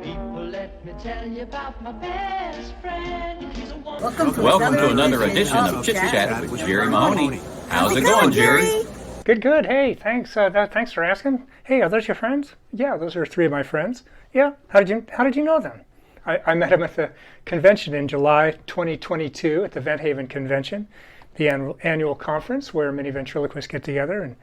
People, let me tell you about my best friend. He's a Welcome to another edition of Chit Chat with Jerry Mahoney. How's it going, Jerry? Good. Hey, thanks. Thanks for asking. Hey, are those your friends? Yeah, those are three of my friends. Yeah. How did you know them? I met them at the convention in July 2022 at the Vent Haven Convention, the annual conference where many ventriloquists get together and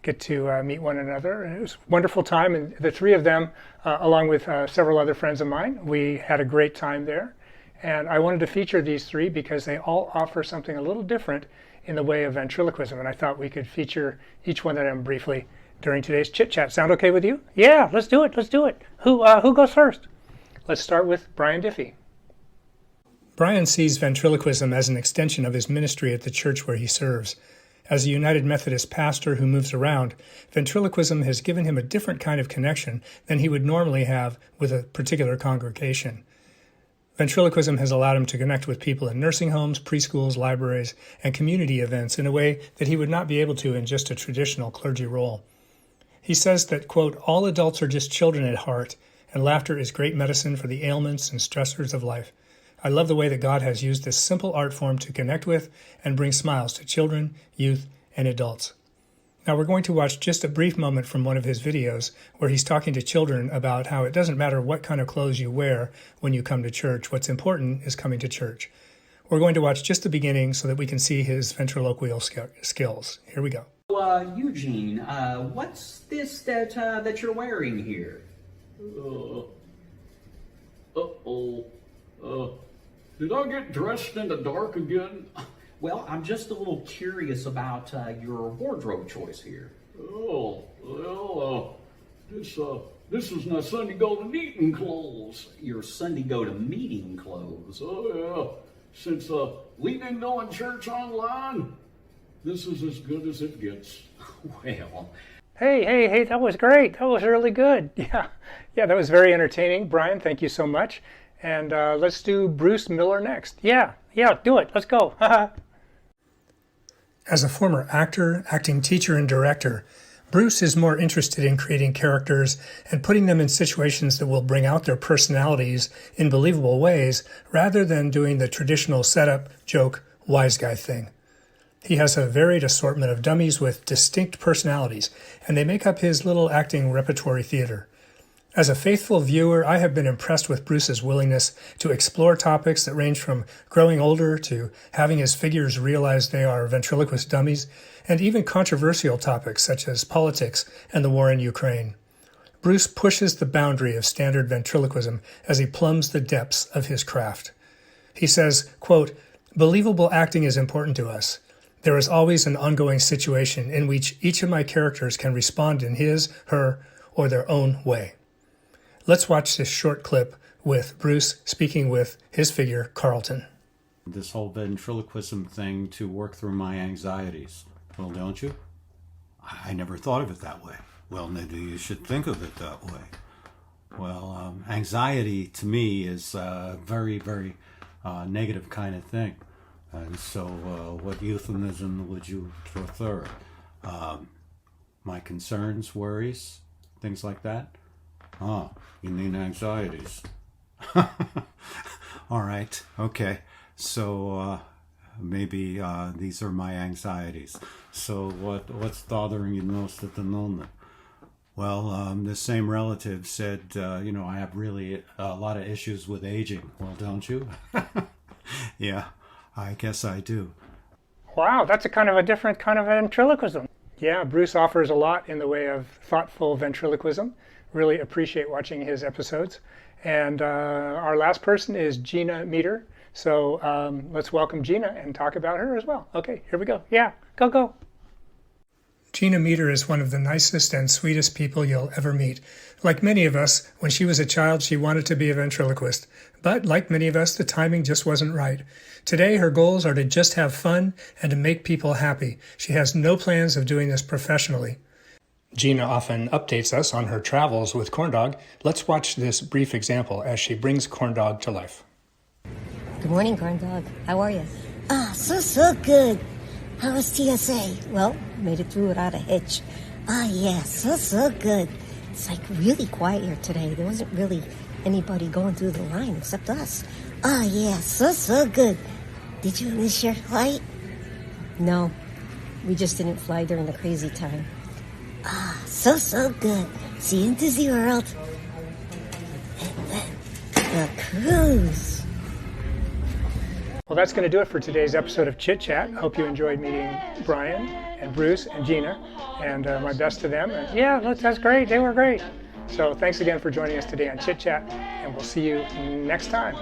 get to meet one another. And it was a wonderful time, and the three of them, along with several other friends of mine, we had a great time there. And I wanted to feature these three because they all offer something a little different in the way of ventriloquism, and I thought we could feature each one of them briefly during today's chit chat. Sound okay with you? Yeah, let's do it. Who goes first? Let's start with Bryan Diffee. Bryan sees ventriloquism as an extension of his ministry at the church where he serves. As a United Methodist pastor who moves around, ventriloquism has given him a different kind of connection than he would normally have with a particular congregation. Ventriloquism has allowed him to connect with people in nursing homes, preschools, libraries, and community events in a way that he would not be able to in just a traditional clergy role. He says that, quote, all adults are just children at heart, and laughter is great medicine for the ailments and stressors of life. I love the way that God has used this simple art form to connect with and bring smiles to children, youth, and adults. Now we're going to watch just a brief moment from one of his videos where he's talking to children about how it doesn't matter what kind of clothes you wear when you come to church. What's important is coming to church. We're going to watch just the beginning so that we can see his ventriloquial skills. Here we go. Eugene, what's this that you're wearing here? Did I get dressed in the dark again? Well, I'm just a little curious about your wardrobe choice here. This is my Sunday go-to-meeting clothes. Your Sunday go-to-meeting clothes? Oh, yeah. Since leaving going church online, this is as good as it gets. Well... Hey, that was great. That was really good. Yeah, that was very entertaining. Bryan, thank you so much. And let's do Bruce Miller next. Yeah, do it. Let's go. As a former actor, acting teacher, and director, Bruce is more interested in creating characters and putting them in situations that will bring out their personalities in believable ways rather than doing the traditional setup, joke, wise guy thing. He has a varied assortment of dummies with distinct personalities, and they make up his little acting repertory theater. As a faithful viewer, I have been impressed with Bruce's willingness to explore topics that range from growing older to having his figures realize they are ventriloquist dummies, and even controversial topics such as politics and the war in Ukraine. Bruce pushes the boundary of standard ventriloquism as he plumbs the depths of his craft. He says, quote, believable acting is important to us. There is always an ongoing situation in which each of my characters can respond in his, her, or their own way. Let's watch this short clip with Bruce speaking with his figure, Carlton. This whole ventriloquism thing to work through my anxieties. Well, don't you? I never thought of it that way. Well, maybe you should think of it that way. Well, anxiety to me is a very, very negative kind of thing. And so what euphemism would you prefer? My concerns, worries, things like that? Oh, you mean anxieties. All right, okay. So maybe these are my anxieties. So what's bothering you most at the moment? Well, this same relative said, I have really a lot of issues with aging. Well, don't you? Yeah, I guess I do. Wow, that's a different kind of ventriloquism. Yeah, Bruce offers a lot in the way of thoughtful ventriloquism. Really appreciate watching his episodes. And our last person is Gina Meder. So let's welcome Gina and talk about her as well. Okay, here we go. Yeah, go. Gina Meder is one of the nicest and sweetest people you'll ever meet. Like many of us, when she was a child, she wanted to be a ventriloquist. But like many of us, the timing just wasn't right. Today, her goals are to just have fun and to make people happy. She has no plans of doing this professionally. Gina often updates us on her travels with Corndog. Let's watch this brief example as she brings Corndog to life. Good morning, Corndog. How are you? So good. How was TSA? Well, made it through without a hitch. Yeah, so good. It's like really quiet here today. There wasn't really anybody going through the line except us. Oh yeah, so good. Did you miss your flight? No, we just didn't fly during the crazy time. Ah, so good. See you in Disney World. And then the cruise. Well, that's going to do it for today's episode of Chit Chat. Hope you enjoyed meeting Bryan and Bruce and Gina, and my best to them. And yeah, look, that's great. They were great. So thanks again for joining us today on Chit Chat, and we'll see you next time.